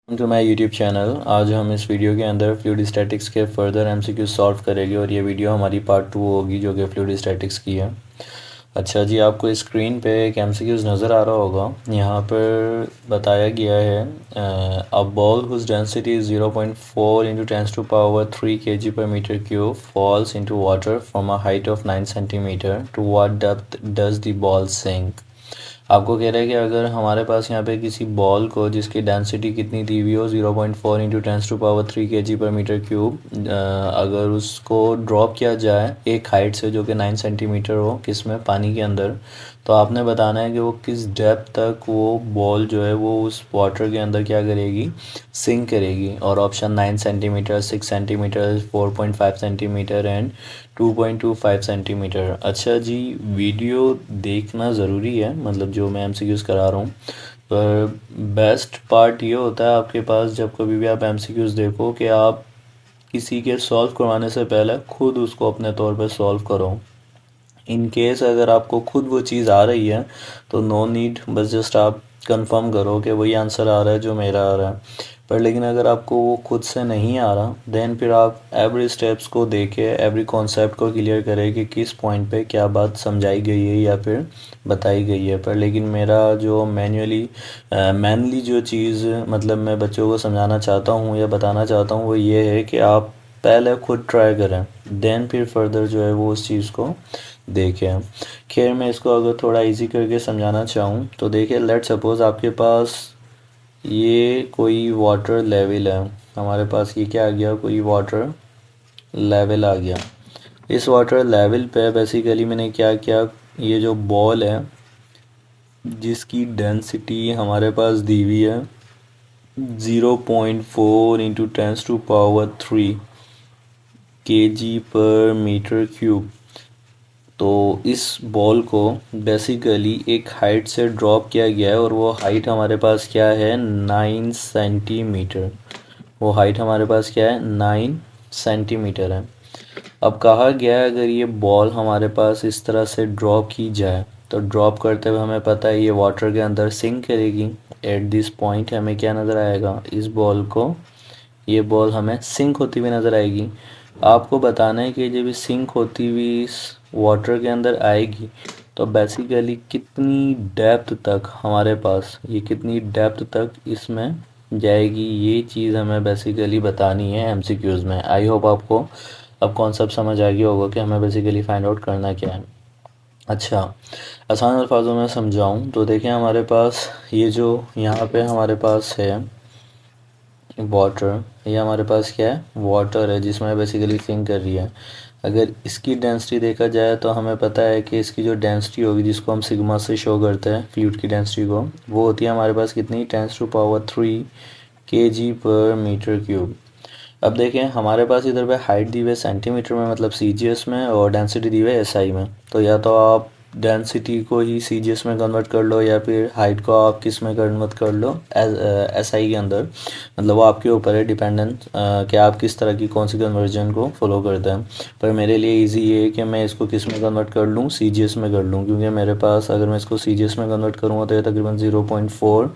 To my YouTube channel. आज हम इस वीडियो के अंदर फ्लूइड स्टैटिक्स के फर्दर एमसीक्यू सॉल्व करेंगे और ये वीडियो हमारी पार्ट 2 होगी जो कि फ्लूइड स्टैटिक्स की है। अच्छा जी, आपको स्क्रीन पे एक एमसीक्यूज नज़र आ रहा होगा। यहाँ पर बताया गया है a ball whose density is 0.4 into 10⁻³ kg/m³ falls into water from a height of 9 centimeter to what depth does the ball sink. आपको कह रहा है कि अगर हमारे पास यहाँ पे किसी बॉल को जिसकी डेंसिटी कितनी दी हुई हो 0.4 इंटू 10⁻³ kg/m³, अगर उसको ड्रॉप किया जाए एक हाइट से जो कि 9 सेंटीमीटर हो किस में पानी के अंदर, तो आपने बताना है कि वो किस डेप्थ तक वो बॉल जो है वो उस वाटर के अंदर क्या करेगी, सिंक करेगी। और option 9 centimetre, 6 centimetre, 4.5 centimetre and 2.25 centimetre. अच्छा जी, वीडियो देखना ज़रूरी है, मतलब जो मैं एमसीक्यूज़ करा रहा हूँ। पर बेस्ट पार्ट ये होता है आपके पास जब कभी भी आप एमसीक्यूज़ देखो कि आप किसी के सॉल्व करवाने से पहले खुद उसको अपने तौर पे सॉल्व करो। इन केस अगर आपको खुद वो चीज़ आ रही है तो नो नीड, बस जस्ट आप कंफर्म करो कि वही आंसर आ रहा है जो मेरा आ रहा है। पर लेकिन अगर आपको वो खुद से नहीं आ रहा देन फिर आप एवरी स्टेप्स को देखें, एवरी कॉन्सेप्ट को क्लियर करें कि किस पॉइंट पे क्या बात समझाई गई है या फिर बताई गई है। पर लेकिन मेरा जो मैनली जो चीज़ मतलब मैं बच्चों को समझाना चाहता हूँ या बताना चाहता हूँ वो ये है कि आप पहले खुद ट्राई करें, देन फिर फर्दर जो है वो उस चीज़ को देखें। खैर, मैं इसको अगर थोड़ा इजी करके समझाना चाहूँ तो देखिए, लेट सपोज़ आपके पास ये कोई वाटर लेवल है। हमारे पास ये क्या आ गया, कोई वाटर लेवल आ गया। इस वाटर लेवल पे बेसिकली मैंने क्या किया, ये जो बॉल है जिसकी डेंसिटी हमारे पास दी हुई है 0.4 इंटू 10⁻³ kg/m³, तो इस बॉल को बेसिकली एक हाइट से ड्रॉप किया गया है और वो हाइट हमारे पास क्या है, 9 सेंटीमीटर। वो हाइट हमारे पास क्या है, 9 सेंटीमीटर है। अब कहा गया है अगर ये बॉल हमारे पास इस तरह से ड्रॉप की जाए तो ड्रॉप करते हुए हमें पता है ये वाटर के अंदर सिंक करेगी। एट दिस पॉइंट हमें क्या नज़र आएगा, इस बॉल को, ये बॉल हमें सिंक होती हुई नज़र आएगी। आपको बताना है कि जब ये सिंक होती हुई इस वाटर के अंदर आएगी तो बेसिकली कितनी डेप्थ तक हमारे पास, ये कितनी डेप्थ तक इसमें जाएगी, ये चीज़ हमें बेसिकली बतानी है एमसीक्यूज़ में। आई होप आपको अब कॉन्सेप्ट समझ आ गया होगा कि हमें बेसिकली फाइंड आउट करना क्या है। अच्छा, आसान अल्फाजों में समझाऊं तो देखें, हमारे पास ये जो यहाँ पे हमारे पास है वाटर, ये हमारे पास क्या है, वाटर है जिसमें बेसिकली सिंक कर रही है। अगर इसकी डेंसिटी देखा जाए तो हमें पता है कि इसकी जो डेंसिटी होगी जिसको हम सिग्मा से शो करते हैं फ्लूइड की डेंसिटी को, वो होती है हमारे पास कितनी, 10⁻³ kg/m³। अब देखें हमारे पास इधर पे हाइट दी हुई है सेंटीमीटर में, मतलब सीजीएस में, और डेंसिटी दी हुई है एसआई में। तो या तो आप डेंसिटी को ही सीजीएस में कन्वर्ट कर लो या फिर हाइट को आप किस में कन्वर्ट कर लो, एसआई के अंदर। मतलब वो आपके ऊपर है डिपेंडेंट कि आप किस तरह की कौन सी कन्वर्जन को फॉलो करते हैं। पर मेरे लिए इजी ये है कि मैं इसको किस में कन्वर्ट कर लूँ, सीजीएस में कर लूँ, क्योंकि मेरे पास अगर मैं इसको सीजीएस में कन्वर्ट करूँगा तो ये तकरीबन 0.4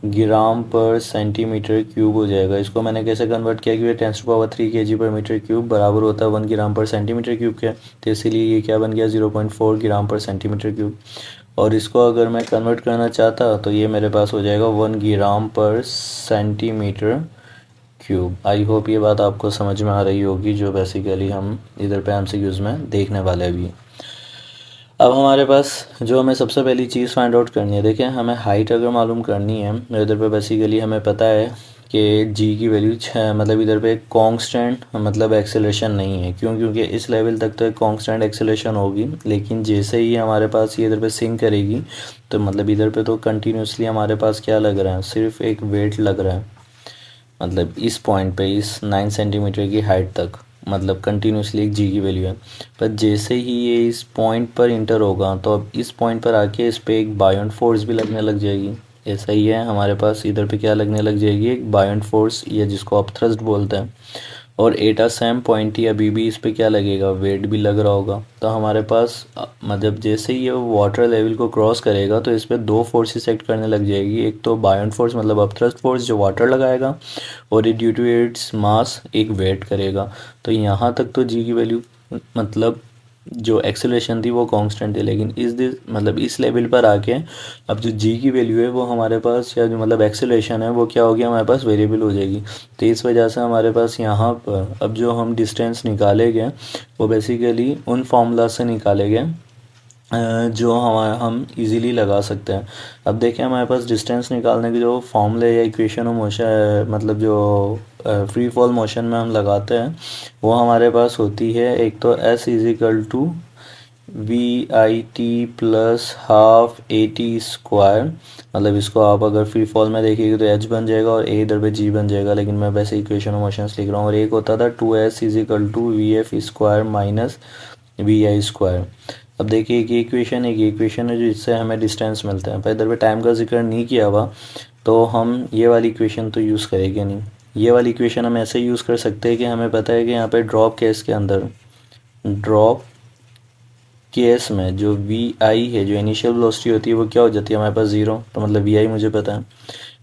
ग्राम पर सेंटीमीटर क्यूब हो जाएगा। इसको मैंने कैसे कन्वर्ट किया कि 10⁻³ kg/m³ बराबर होता है 1 ग्राम पर सेंटीमीटर क्यूब के, तो इसीलिए ये क्या बन गया, 0.4 ग्राम पर सेंटीमीटर क्यूब। और इसको अगर मैं कन्वर्ट करना चाहता तो ये मेरे पास हो जाएगा 1 ग्राम पर सेंटीमीटर क्यूब। आई होप ये बात आपको समझ में आ रही होगी जो बेसिकली हम इधर पे एमसीक्यूज़ में देखने वाले भी। अब हमारे पास जो हमें सबसे पहली चीज़ फाइंड आउट करनी है, देखें हमें हाइट अगर मालूम करनी है तो इधर पे बेसिकली हमें पता है कि जी की वैल्यू मतलब इधर पे कांस्टेंट मतलब एक्सेलरेशन नहीं है। क्यों, क्योंकि इस लेवल तक तो कांस्टेंट एक्सेलरेशन होगी, लेकिन जैसे ही हमारे पास ये इधर पे सिंक करेगी तो मतलब इधर पे तो कंटिन्यूसली हमारे पास क्या लग रहा है, सिर्फ एक वेट लग रहा है। मतलब इस पॉइंट पे इस 9 सेंटीमीटर की हाइट तक मतलब कंटिन्यूसली एक जी की वैल्यू है। पर जैसे ही ये इस पॉइंट पर इंटर होगा तो अब इस पॉइंट पर आके इस पे एक बायोंट फोर्स भी लगने लग जाएगी। ऐसा ही है हमारे पास इधर पे क्या लगने लग जाएगी, एक बायोंट फोर्स, या जिसको आप थ्रस्ट बोलते हैं, और एटा सेम पॉइंट ही अभी भी इस पे क्या लगेगा, वेट भी लग रहा होगा। तो हमारे पास मतलब जैसे ही ये वाटर लेवल को क्रॉस करेगा तो इस पे दो फोर्सेस एक्ट करने लग जाएगी। एक तो बायोंट फोर्स मतलब अपथ्रस्ट फोर्स जो वाटर लगाएगा, और ये ड्यू टू इट्स मास एक वेट करेगा। तो यहाँ तक तो जी की वैल्यू मतलब जो एक्सेलरेशन थी वो कांस्टेंट है, लेकिन मतलब इस लेवल पर आके अब जो जी की वैल्यू है वो हमारे पास, या जो मतलब एक्सेलरेशन है वो क्या होगी, हमारे पास वेरिएबल हो जाएगी। तो इस वजह से हमारे पास यहाँ पर अब जो हम डिस्टेंस निकाले गए वो बेसिकली उन फार्मूला से निकाले गए जो हम इजीली लगा सकते हैं। अब देखिए हमारे पास डिस्टेंस निकालने के जो फॉर्मूले या इक्वेशन ऑफ मोशन मतलब जो फ्री फॉल मोशन में हम लगाते हैं वो हमारे पास होती है। एक तो s is equal to v i t plus half a t square, मतलब इसको आप अगर फ्री फॉल में देखिएगा तो h बन जाएगा और a इधर पे g बन जाएगा, लेकिन मैं वैसे इक्वेशन ऑफ मोशंस लिख रहा हूँ। और एक होता था 2s is equal to v f square minus v i square. अब देखिए एक इक्वेशन है जो इससे हमें डिस्टेंस मिलता है। पर इधर पे टाइम का जिक्र नहीं किया हुआ तो हम ये वाली इक्वेशन तो यूज़ करेंगे नहीं। ये वाली इक्वेशन हम ऐसे यूज़ कर सकते हैं कि हमें पता है कि यहाँ पे ड्रॉप केस के अंदर, ड्रॉप केस में जो वी आई है, जो इनिशियल वेलोसिटी होती है वो क्या हो जाती है हमारे पास ज़ीरो। तो मतलब वी आई मुझे पता है,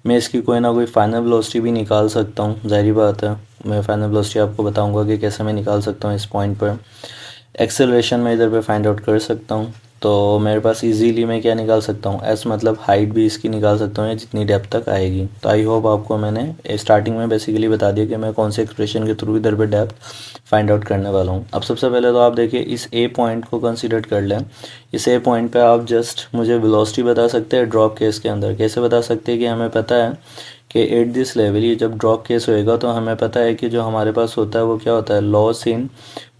मैं इसकी कोई ना कोई फाइनल वेलोसिटी भी निकाल सकता हूँ, ज़ाहिर बात है। मैं फाइनल वेलोसिटी आपको बताऊँगा कि कैसे मैं निकाल सकता हूँ इस पॉइंट पर। एक्सेलरेशन मैं इधर पे फाइंड आउट कर सकता हूँ। तो मेरे पास इजीली मैं क्या निकाल सकता हूँ, एस मतलब हाइट भी इसकी निकाल सकता हूँ या जितनी डेप्थ तक आएगी। तो आई होप आपको मैंने स्टार्टिंग में बेसिकली बता दिया कि मैं कौन से एक्सप्रेशन के थ्रू इधर पे डेप्थ फाइंड आउट करने वाला हूँ। अब सबसे पहले तो आप देखिए इस ए पॉइंट को कंसिडर कर लें। इस ए पॉइंट पे आप जस्ट मुझे वेलोसिटी बता सकते हैं ड्रॉप केस के अंदर। कैसे बता सकते हैं कि हमें पता है कि एट दिस लेवल ये जब ड्रॉप केस होएगा तो हमें पता है कि जो हमारे पास होता है वो क्या होता है, लॉस इन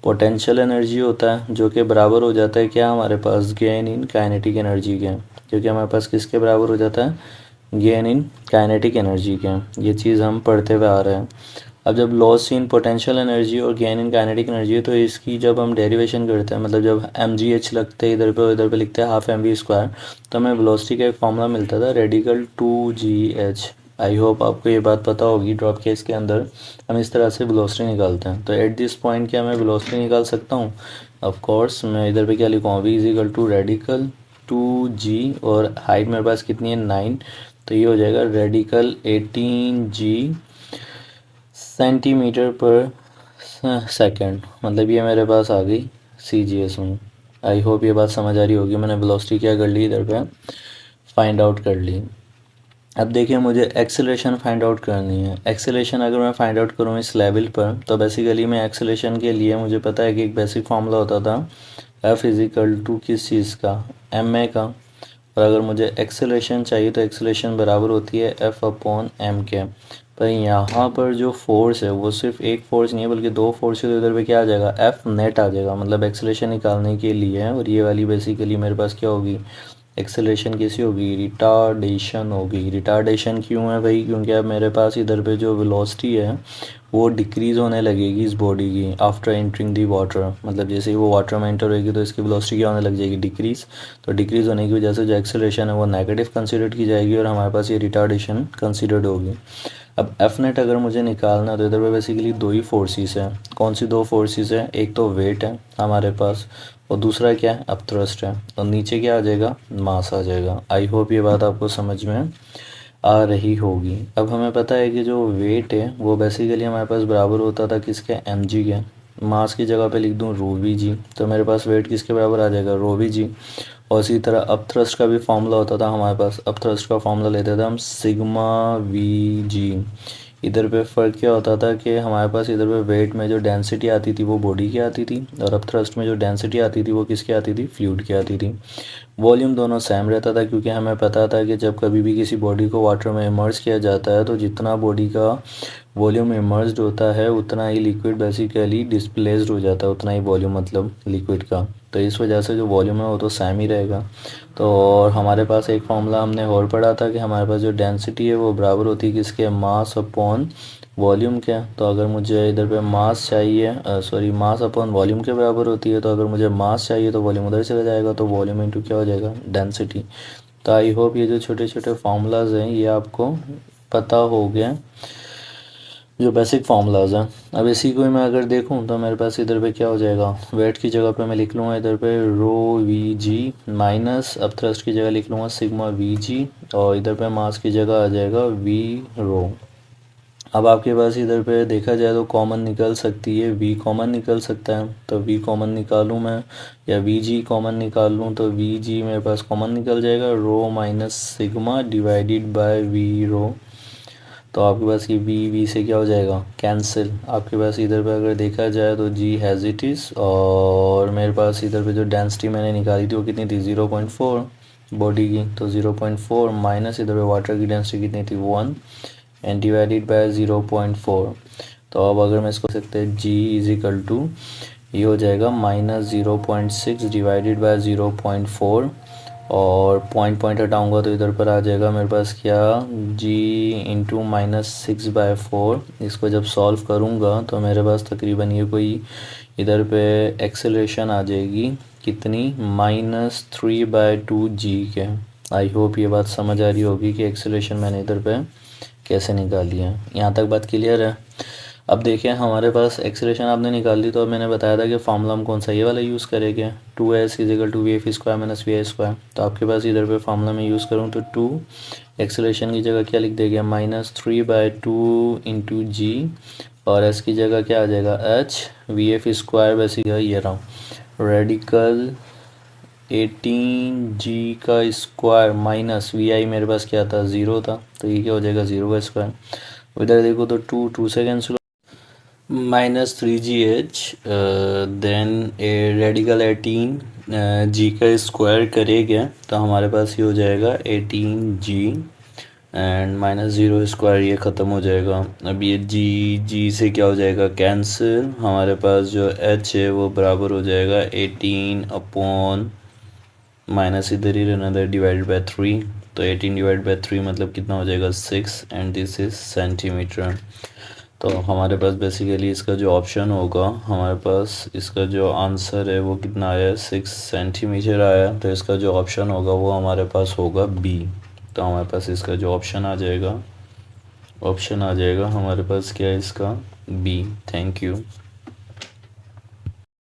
पोटेंशियल एनर्जी होता है, जो कि बराबर हो जाता है क्या हमारे पास, गेन इन काइनेटिक एनर्जी के। क्योंकि हमारे पास किसके बराबर हो जाता है, गेन इन काइनेटिक एनर्जी के। ये चीज़ हम पढ़ते हुए आ रहे हैं। अब जब लॉस इन पोटेंशियल एनर्जी और गेन इन काइनेटिक एनर्जी है तो इसकी जब हम डेरिवेशन करते हैं, मतलब जब एम जी एच लगते हैं इधर पे लिखते हैं हाफ एम वी स्क्वायर, तो हमें वेलोसिटी का एक फॉर्मूला मिलता था radical two g h. I hope आपको ये बात पता होगी। ड्रॉप केस के अंदर हम इस तरह से वेलोसिटी निकालते हैं। तो एट दिस पॉइंट क्या मैं वेलोसिटी निकाल सकता हूँ, ऑफ कोर्स मैं इधर पे क्या लिखूँगा, v is equal to radical two g, और हाइट मेरे पास कितनी है 9, तो ये हो जाएगा रेडिकल 18 जी सेंटीमीटर पर सेकेंड। मतलब ये मेरे पास आ गई सी जी एस में। आई होप ये बात समझ आ रही होगी। मैंने वेलोसिटी क्या कर ली, इधर पे फाइंड आउट कर ली। अब देखिए मुझे एक्सेलरेशन फाइंड आउट करनी है। एक्सेलरेशन अगर मैं फाइंड आउट करूँ इस लेवल पर तो बेसिकली मैं एक्सेलरेशन के लिए मुझे पता है कि एक बेसिक फार्मूला होता था एफ इज़िकल टू किस चीज़ का, एम ए का। और अगर मुझे एक्सेलरेशन चाहिए तो एक्सेलरेशन बराबर होती है एफ अपॉन एम के। पर यहाँ पर जो फोर्स है वो सिर्फ एक फोर्स नहीं है बल्कि दो फोर्स है, तो इधर पे क्या आ जाएगा, एफ नेट आ जाएगा, मतलब एक्सेलरेशन निकालने के लिए है। और ये वाली बेसिकली मेरे पास क्या होगी, एक्सेलरेशन कैसी होगी, रिटार्डेशन होगी। रिटार्डेशन क्यों है भाई, क्योंकि अब मेरे पास इधर पे जो वेलोसिटी है वो डिक्रीज़ होने लगेगी इस बॉडी की आफ्टर एंटरिंग दी वाटर। मतलब जैसे ही वो वाटर में एंटर होगी तो इसकी वेलोसिटी क्या होने लग जाएगी, डिक्रीज़। तो डिक्रीज़ होने की वजह से जो एक्सेलरेशन है वो नेगेटिव कंसीडर की जाएगी और हमारे पास ये रिटार्डेशन कंसीडर्ड होगी। अब एफ नेट अगर मुझे निकालना है तो इधर पे बेसिकली दो ही फोर्सेस हैं। कौन सी दो फोर्सेस हैं, एक तो वेट है हमारे पास और दूसरा क्या है, अपथ्रस्ट है। और नीचे क्या आ जाएगा, मास आ जाएगा। आई होप ये बात आपको समझ में आ रही होगी। अब हमें पता है कि जो वेट है वो बेसिकली हमारे पास बराबर होता था किसके, एम जी के। मास की जगह पे लिख दूँ रो वी जी, तो मेरे पास वेट किसके बराबर आ जाएगा, रो वी जी। और इसी तरह अपथ्रस्ट का भी फॉर्मूला होता था हमारे पास। अपथ्रस्ट का फॉर्मूला लेते थे हम सिग्मा वी जी। इधर पे फ़र्क क्या होता था कि हमारे पास इधर पे वेट में जो डेंसिटी आती थी वो बॉडी की आती थी, और अपथ्रस्ट में जो डेंसिटी आती थी वो किसकी आती थी, फ्लूइड की आती थी। वॉल्यूम दोनों सेम रहता था क्योंकि हमें पता था कि जब कभी भी किसी बॉडी को वाटर में इमर्ज किया जाता है तो जितना बॉडी का वॉल्यूम इमर्ज्ड होता है उतना ही लिक्विड बेसिकली डिस्प्लेस्ड हो जाता है, उतना ही वॉल्यूम मतलब लिक्विड का। तो इस वजह से जो वॉल्यूम है वो तो सेम ही रहेगा। तो और हमारे पास एक फॉर्मूला हमने और पढ़ा था कि हमारे पास जो डेंसिटी है वो बराबर होती है किसके, मास अपॉन वॉल्यूम के। तो अगर मुझे इधर पे मास चाहिए, सॉरी मास अपॉन वॉल्यूम के बराबर होती है। तो अगर मुझे मास चाहिए तो वॉल्यूम उधर चला जाएगा, तो वॉल्यूम इंटू क्या हो जाएगा, डेंसिटी। तो आई होप ये जो छोटे छोटे फार्मूलाज हैं ये आपको पता हो गए। जो बेसिक फार्मूलाज हैं। अब इसी को मैं अगर देखूं तो मेरे पास इधर पे क्या हो जाएगा, वेट की जगह पे मैं लिख लूँगा इधर पे रो वी जी माइनस, अब थ्रस्ट की जगह लिख लूँगा सिग्मा वी जी, और इधर पे मास की जगह आ जाएगा वी रो। अब आपके पास इधर पे देखा जाए तो कॉमन निकल सकती है, वी कॉमन निकल सकता है, तो वी कॉमन निकालूँ मैं, या वी जी कॉमन निकाल लूँ तो वी जी मेरे पास कॉमन निकल जाएगा, rho minus sigma divided by v rho. तो आपके पास ये वी से क्या हो जाएगा, कैंसिल। आपके पास इधर पे अगर देखा जाए तो जी हैज़ इट इज़, और मेरे पास इधर पे जो डेंसिटी मैंने निकाली थी वो कितनी थी 0.4 बॉडी की, तो 0.4 माइनस इधर पे वाटर की डेंसिटी कितनी थी 1 एंड डिवाइडेड बाय 0.4। तो अब अगर मैं इसको सकते हैं जी इज इक्वल टू ये हो जाएगा -0.6 डिवाइडेड बाय 0.4, और पॉइंट हटाऊंगा तो इधर पर आ जाएगा मेरे पास क्या, जी इंटू -6/4। इसको जब सॉल्व करूंगा तो मेरे पास तकरीबन ये कोई इधर पे एक्सेलरेशन आ जाएगी कितनी, -3/2 जी के। आई होप ये बात समझ आ रही होगी कि एक्सेलरेशन मैंने इधर पे कैसे निकाली है। यहाँ तक बात क्लियर है। अब देखें हमारे पास एक्सेलरेशन आपने निकाल ली, तो अब मैंने बताया था कि फार्मूला हम कौन सा ये वाला यूज़ करेंगे, 2s is equal to v f square minus v i square. तो आपके पास इधर पे फार्मूला में यूज़ करूँ तो 2 एक्सेलरेशन की जगह क्या लिख देगा -3/2 इंटू जी, और एस की जगह क्या आ जाएगा एच, वी एफ स्क्वायर वैसे ये रहा रेडिकल 18 जी का स्क्वायर माइनस वी आई मेरे पास क्या था 0 था, तो ये क्या हो जाएगा 0 का स्क्वायर। इधर देखो तो 2 से cancel, -3gh then a radical 18 जी का स्क्वायर करेंगे तो हमारे पास ये हो जाएगा 18g, एंड -0 स्क्वायर ये ख़त्म हो जाएगा। अब ये जी से क्या हो जाएगा कैंसिल, हमारे पास जो h है वो बराबर हो जाएगा 18 अपॉन माइनस इधर ही रहना था डिवाइडेड बाय 3, तो 18 डिवाइड बाय 3 मतलब कितना हो जाएगा 6, एंड दिस इज सेंटीमीटर। तो हमारे पास बेसिकली इसका जो ऑप्शन होगा, हमारे पास इसका जो आंसर है वो कितना आया, 6 सेंटीमीटर आया, तो इसका जो ऑप्शन होगा वो हमारे पास होगा बी। तो हमारे पास इसका जो ऑप्शन आ जाएगा हमारे पास क्या है इसका बी। Thank you.